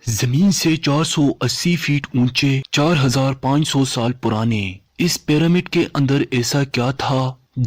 زمین سے 480 فیٹ اونچے، 4500 سال پرانے اس پیرامڈ کے اندر ایسا کیا تھا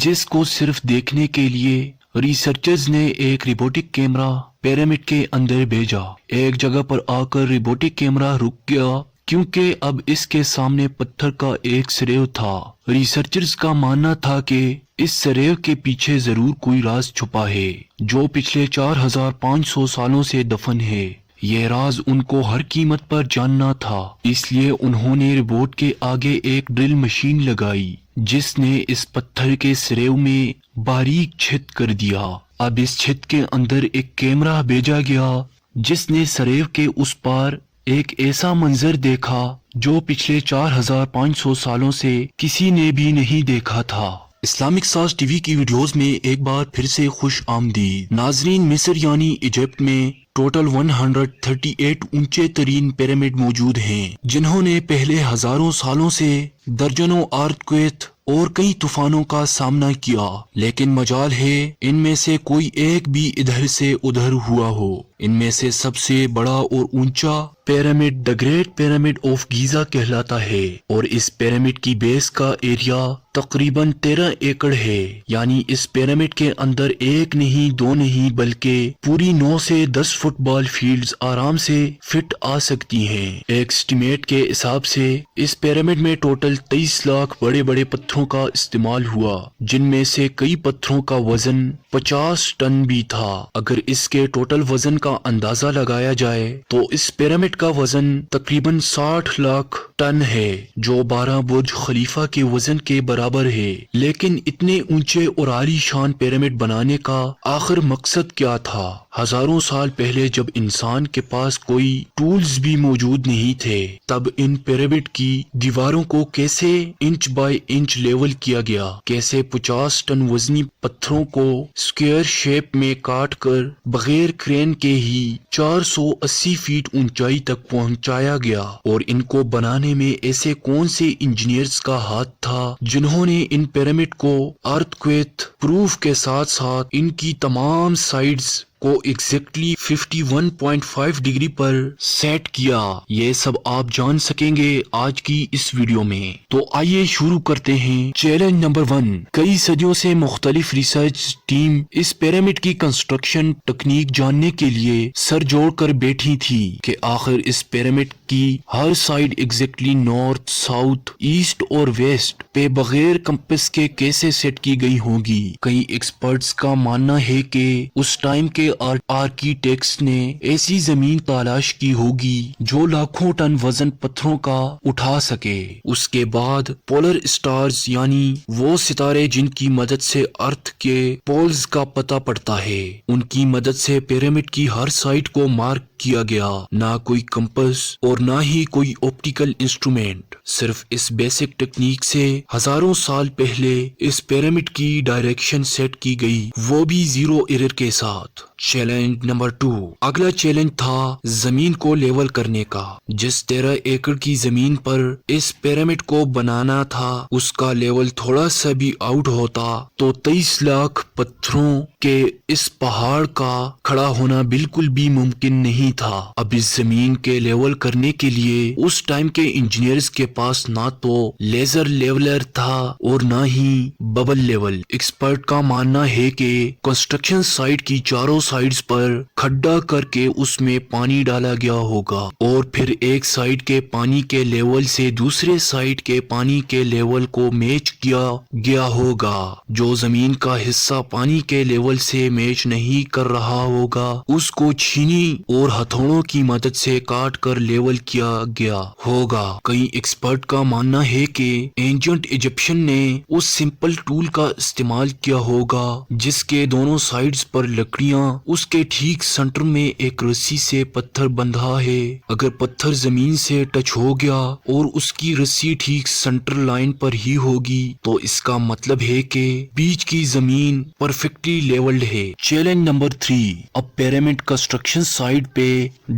جس کو صرف دیکھنے کے لیے ریسرچرز نے ایک روبوٹک کیمرہ پیرامڈ کے اندر بھیجا۔ ایک جگہ پر آ کر روبوٹک کیمرہ رک گیا کیونکہ اب اس کے سامنے پتھر کا ایک سریو تھا۔ ریسرچرز کا ماننا تھا کہ اس سریو کے پیچھے ضرور کوئی راز چھپا ہے جو پچھلے 4500 سالوں سے دفن ہے۔ یہ راز ان کو ہر قیمت پر جاننا تھا، اس لیے انہوں نے روبوٹ کے آگے ایک ڈرل مشین لگائی جس نے اس پتھر کے سریو میں باریک چھید کر دیا۔ اب اس چھید کے اندر ایک کیمرہ بھیجا گیا جس نے سریو کے اس پار ایک ایسا منظر دیکھا جو پچھلے 4500 سالوں سے کسی نے بھی نہیں دیکھا تھا۔ اسلامک ساز ٹی وی کی ویڈیوز میں ایک بار پھر سے خوش آمدید۔ ناظرین، مصر یعنی ایجپٹ میں ٹوٹل 138 اونچے ترین پیرامڈ موجود ہیں جنہوں نے پہلے ہزاروں سالوں سے درجنوں ارتھکویک اور کئی طوفانوں کا سامنا کیا، لیکن مجال ہے ان میں سے کوئی ایک بھی ادھر سے ادھر ہوا ہو۔ ان میں سے سب سے بڑا اور اونچا pyramid the great pyramid of Giza کہلاتا ہے، اور اس پیرامڈ کی بیس کا ایریا تقریباً 13 ایکڑ ہے۔ یعنی اس پیرامڈ کے اندر ایک نہیں، دو نہیں، بلکہ پوری 9 سے 10 فٹ بال فیلڈز آرام سے فٹ آ سکتی ہیں۔ ایک اسٹیمیٹ کے حساب سے اس پیرامڈ میں ٹوٹل 23 لاکھ بڑے بڑے پتھروں کا استعمال ہوا، جن میں سے کئی پتھروں کا وزن 50 ٹن بھی تھا۔ اگر اس کے ٹوٹل وزن کا اندازہ لگایا جائے تو اس پیرامڈ کا وزن تقریباً 60 لاکھ ٹن ہے، جو 12 برج خلیفہ کے وزن کے برابر ہے۔ لیکن اتنے اونچے اور عالی شان پیرامڈ بنانے کا آخر مقصد کیا تھا؟ ہزاروں سال پہلے جب انسان کے پاس کوئی ٹولز بھی موجود نہیں تھے، تب ان پیرامڈ کی دیواروں کو کیسے انچ بائی انچ لیول کیا گیا؟ کیسے 50 ٹن وزنی پتھروں کو اسکوائر شیپ میں کاٹ کر بغیر کرین کے ہی 480 فیٹ اونچائی تک پہنچایا گیا؟ اور ان کو بنانے میں ایسے کون سے انجینئرز کا ہاتھ تھا جنہوں نے ان پیرامڈ کو ارتھکویک پروف کے ساتھ ساتھ ان کی تمام سائڈز کو ایگزیکٹلی 51.5 ڈگری پر سیٹ کیا؟ یہ سب آپ جان سکیں گے آج کی اس ویڈیو میں۔ تو آئیے شروع کرتے ہیں۔ Challenge number 1۔ کئی صدیوں سے مختلف ریسرچ ٹیم اس پیرامڈ کی کنسٹرکشن ٹیکنیک جاننے کے لیے سر جوڑ کر بیٹھی تھی کہ آخر اس پیرامڈ کی ہر side exactly north, south, east اور ویسٹ پہ بغیر کمپس کے کیسے سیٹ کی گئی ہوگی۔ کئی ایکسپرٹس کا ماننا ہے کہ اس ٹائم کے آرکیٹیکٹس نے ایسی زمین تلاش کی ہوگی جو لاکھوں ٹن وزن پتھروں کا اٹھا سکے۔ اس کے بعد پولر اسٹارز یعنی وہ ستارے جن کی مدد سے ارتھ کے پولز کا پتہ پڑتا ہے، ان کی مدد سے پیرامڈ کی ہر سائٹ کو مارک کیا گیا۔ نہ کوئی کمپس اور نہ ہی کوئی آپٹیکل انسٹرومنٹ، صرف اس بیسک ٹیکنیک سے ہزاروں سال پہلے اس پیرامڈ کی ڈائریکشن سیٹ کی گئی، وہ بھی زیرو ایرر کے ساتھ۔ Challenge number 2۔ اگلا چیلنج تھا زمین کو لیول کرنے کا۔ جس 13 ایکڑ کی زمین پر اس پیرامڈ کو بنانا تھا، اس کا لیول تھوڑا سا بھی آؤٹ ہوتا تو 23 لاکھ پتھروں کے اس پہاڑ کا کھڑا ہونا بالکل بھی ممکن نہیں تھا۔ اب اس زمین کے لیول کرنے کے لیے اس ٹائم کے انجینئرز کے پاس نہ تو لیزر لیولر تھا اور نہ ہی ببل لیول۔ ایکسپرٹ کا ماننا ہے کہ کنسٹرکشن سائٹ کی چاروں سائڈز پر کھڈا کر کے اس میں پانی ڈالا گیا ہوگا، اور پھر ایک سائڈ کے پانی کے لیول سے دوسرے سائڈ کے پانی کے لیول کو میچ کیا گیا ہوگا۔ جو زمین کا حصہ پانی کے لیول سے میچ نہیں کر رہا ہوگا، اس کو چھینی اور ہتھوڑوں کی مدد سے کاٹ کر لیول کیا گیا ہوگا۔ کئی ایکسپرٹ کا ماننا ہے کہ اینشنٹ ایجپشن نے اس سمپل ٹول کا استعمال کیا ہوگا جس کے دونوں سائڈز پر لکڑیاں، اس کے ٹھیک سنٹر میں ایک رسی سے پتھر بندھا ہے۔ اگر پتھر زمین سے ٹچ ہو گیا اور اس کی رسی ٹھیک سنٹر لائن پر ہی ہوگی تو اس کا مطلب ہے کہ بیچ کی زمین پرفیکٹلی لیولڈ ہے۔ Challenge number 3۔ اب پیرامڈ کنسٹرکشن سائٹ پہ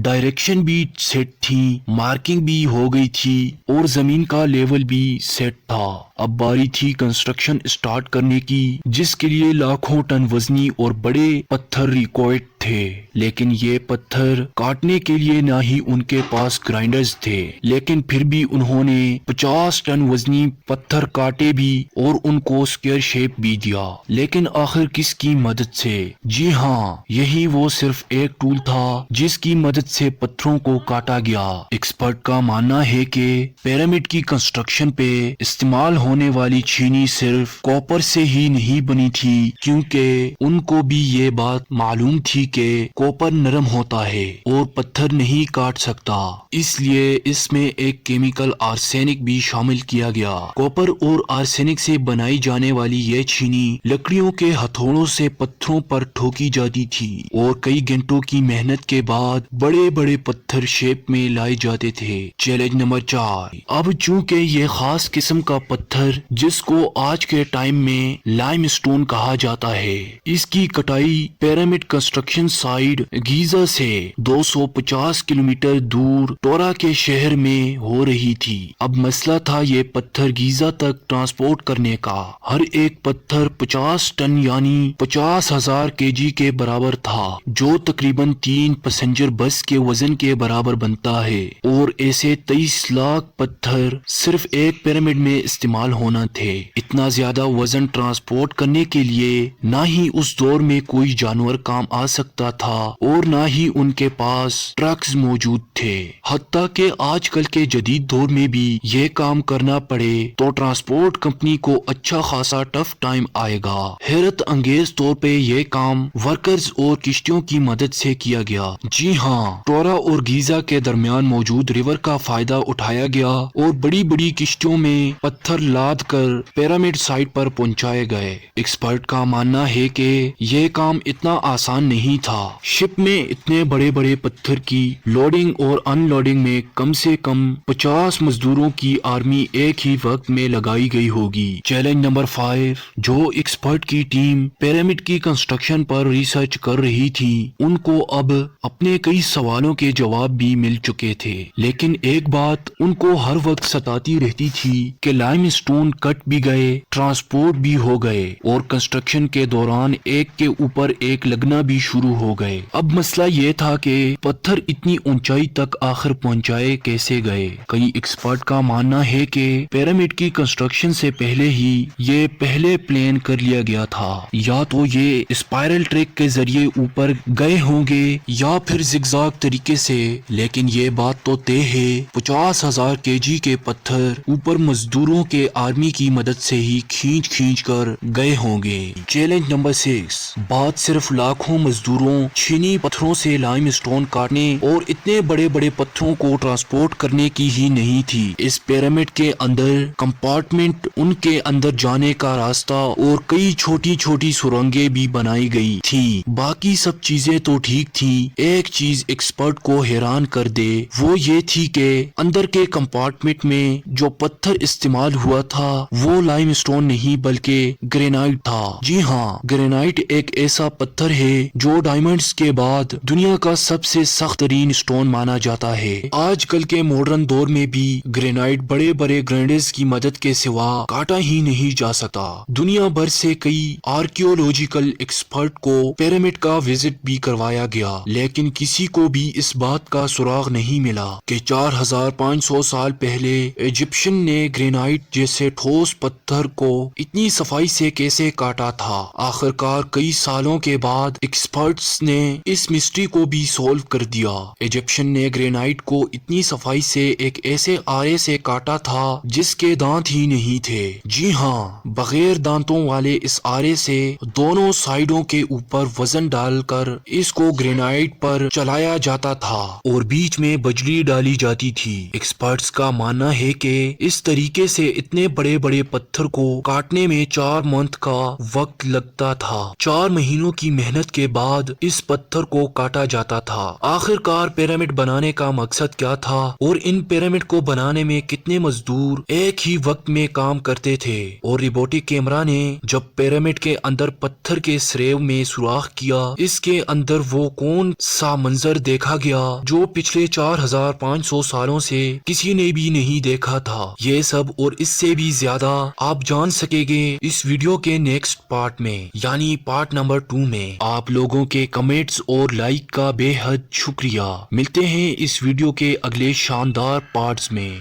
ڈائریکشن بھی سیٹ تھی، مارکنگ بھی ہو گئی تھی اور زمین کا لیول بھی سیٹ تھا۔ اب باری تھی کنسٹرکشن سٹارٹ کرنے کی، جس کے لیے لاکھوں ٹن وزنی اور بڑے پتھر ریکوائرڈ تھے، لیکن یہ پتھر کاٹنے کے لیے نہ ہی ان کے پاس گرائنڈرز تھے، لیکن پھر بھی انہوں نے 50 ٹن وزنی پتھر کاٹے بھی اور ان کو اسکوئر شیپ بھی دیا، لیکن آخر کس کی مدد سے؟ جی ہاں، یہی وہ صرف ایک ٹول تھا جس کی مدد سے پتھروں کو کاٹا گیا۔ ایکسپرٹ کا ماننا ہے کہ پیرامڈ کی کنسٹرکشن پہ استعمال ہونے والی چینی صرف کاپر سے ہی نہیں بنی تھی، کیونکہ ان کو بھی یہ بات معلوم تھی کہ کاپر نرم ہوتا ہے اور پتھر نہیں کاٹ سکتا، اس لیے اس میں ایک کیمیکل آرسینک بھی شامل کیا گیا۔ کاپر اور آرسینک سے بنائی جانے والی یہ چینی لکڑیوں کے ہتھوڑوں سے پتھروں پر ٹھوکی جاتی تھی اور کئی گھنٹوں کی محنت کے بعد بڑے بڑے پتھر شیپ میں لائے جاتے تھے۔ Challenge number 4۔ اب چونکہ یہ خاص قسم کا پتھر جس کو آج کے ٹائم میں لائم سٹون کہا جاتا ہے، اس کی کٹائی پیرامڈ کنسٹرکشن سائٹ گیزا سے 250 کلومیٹر دور ٹورا کے شہر میں ہو رہی تھی۔ اب مسئلہ تھا یہ پتھر گیزا تک ٹرانسپورٹ کرنے کا۔ ہر ایک پتھر 50 ٹن یعنی 50,000 kg کے برابر تھا، جو تقریباً 3 پیسنجر بس کے وزن کے برابر بنتا ہے، اور ایسے 23 لاکھ پتھر صرف ایک پیرامڈ میں استعمال ہونا تھے۔ اتنا زیادہ وزن ٹرانسپورٹ کرنے کے لیے نہ ہی اس دور میں کوئی جانور کام آ سکتا تھا اور نہ ہی ان کے پاس ٹرکس موجود تھے، حتیٰ کہ آج کل کے جدید دور میں بھی یہ کام کرنا پڑے تو ٹرانسپورٹ کمپنی کو اچھا خاصا ٹف ٹائم آئے گا۔ حیرت انگیز طور پہ یہ کام ورکرز اور کشتیوں کی مدد سے کیا گیا۔ جی ہاں، ٹورا اور گیزا کے درمیان موجود ریور کا فائدہ اٹھایا گیا اور بڑی بڑی کشتیوں میں پتھر لاد کر پیرامڈ سائٹ پر پہنچائے گئے۔ ایکسپرٹ کا ماننا ہے کہ یہ کام اتنا آسان نہیں تھا۔ شپ میں اتنے بڑے بڑے پتھر کی لوڈنگ اور ان لوڈنگ میں کم سے کم 50 مزدوروں کی آرمی ایک ہی وقت میں لگائی گئی ہوگی۔ Challenge number 5۔ جو ایکسپرٹ کی ٹیم پیرامڈ کی کنسٹرکشن پر ریسرچ کر رہی تھی، ان کو اب اپنے کئی سوالوں کے جواب بھی مل چکے تھے، لیکن ایک بات ان کو ہر وقت ستاتی رہتی تھی کہ لائم سٹون کٹ بھی گئے، ٹرانسپورٹ بھی ہو گئے اور کنسٹرکشن کے دوران ایک کے اوپر ایک لگنا بھی شروع ہو گئے۔ اب مسئلہ یہ تھا کہ پتھر اتنی اونچائی تک آخر پہنچائے کیسے گئے۔ کئی ایکسپرٹ کا ماننا ہے کہ پیرامڈ کی کنسٹرکشن سے پہلے ہی یہ پہلے پلان کر لیا گیا تھا، یا تو یہ اسپائرل ٹریک کے ذریعے اوپر گئے ہوں گے یا پھر زگزاگ طریقے سے، لیکن یہ بات تو طے ہے 50,000 kg کے پتھر اوپر مزدوروں کے آرمی کی مدد سے ہی کھینچ کر گئے ہوں گے۔ Challenge number 6۔ بات صرف لاکھوں مزدوروں چینی پتھروں سے لائم سٹون کاٹنے اور اتنے بڑے بڑے پتھروں کو ٹرانسپورٹ کرنے کی ہی نہیں تھی۔ اس پیرامڈ کے اندر کمپارٹمنٹ، ان کے اندر جانے کا راستہ اور کئی چھوٹی چھوٹی سرنگیں بھی بنائی گئی تھی۔ باقی سب چیزیں تو ٹھیک تھی، ایک چیز ایکسپرٹ کو حیران کر دے وہ یہ تھی کہ اندر کے کمپارٹمنٹ میں جو پتھر استعمال ہوا تھا وہ لائم سٹون نہیں بلکہ گرینائٹ تھا۔ جی ہاں، گرینائٹ ایک ایسا پتھر ہے جو ڈائمنڈز کے بعد دنیا کا سب سے سخت ترین سٹون مانا جاتا ہے۔ آج کل کے ماڈرن دور میں بھی گرینائٹ بڑے بڑے گرینڈرز کی مدد کے سوا کاٹا ہی نہیں جا سکتا۔ دنیا بھر سے کئی آرکیولوجیکل ایکسپرٹ کو پیرامڈ کا وزٹ بھی کروایا گیا، لیکن کسی کو بھی اس بات کا سراغ نہیں ملا کہ 4500 سال پہلے ایجپشن نے گرینائٹ جیسے ٹھوس پتھر کو اتنی صفائی سے کیسے کاٹا تھا۔ آخرکار کئی سالوں کے بعد ایکسپرٹس نے اس مسٹری کو بھی سولو کر دیا۔ ایجپشن نے گرینائٹ کو اتنی صفائی سے ایک ایسے آرے سے کاٹا تھا جس کے دانت ہی نہیں تھے۔ جی ہاں، بغیر دانتوں والے اس آرے سے دونوں سائیڈوں کے اوپر وزن ڈال کر اس کو گرینائٹ پر چلایا جاتا تھا اور بیچ میں بجری ڈالی جاتی تھی۔ ایکسپرٹس کا ماننا ہے کہ اس طریقے سے اتنے بڑے بڑے پتھر کو کاٹنے میں 4 منتھ کا وقت لگتا تھا۔ 4 مہینوں کی محنت کے بعد اس پتھر کو کاٹا جاتا تھا۔ آخرکار پیرامڈ بنانے کا مقصد کیا تھا اور ان پیرامڈ کو بنانے میں کتنے مزدور ایک ہی وقت میں کام کرتے تھے، اور روبوٹک کیمرہ نے جب پیرامڈ کے اندر پتھر کے سریو میں سوراخ کیا، اس کے اندر وہ کون سا منظر دیکھا گیا جو پچھلے 4500 سالوں سے کسی نے بھی نہیں دیکھا تھا۔ یہ سب اور اس سے بھی زیادہ آپ جان سکیں گے اس ویڈیو کے نیکسٹ پارٹ میں، یعنی پارٹ نمبر 2 میں۔ آپ لوگوں کے کمنٹس اور لائک کا بے حد شکریہ۔ ملتے ہیں اس ویڈیو کے اگلے شاندار پارٹس میں۔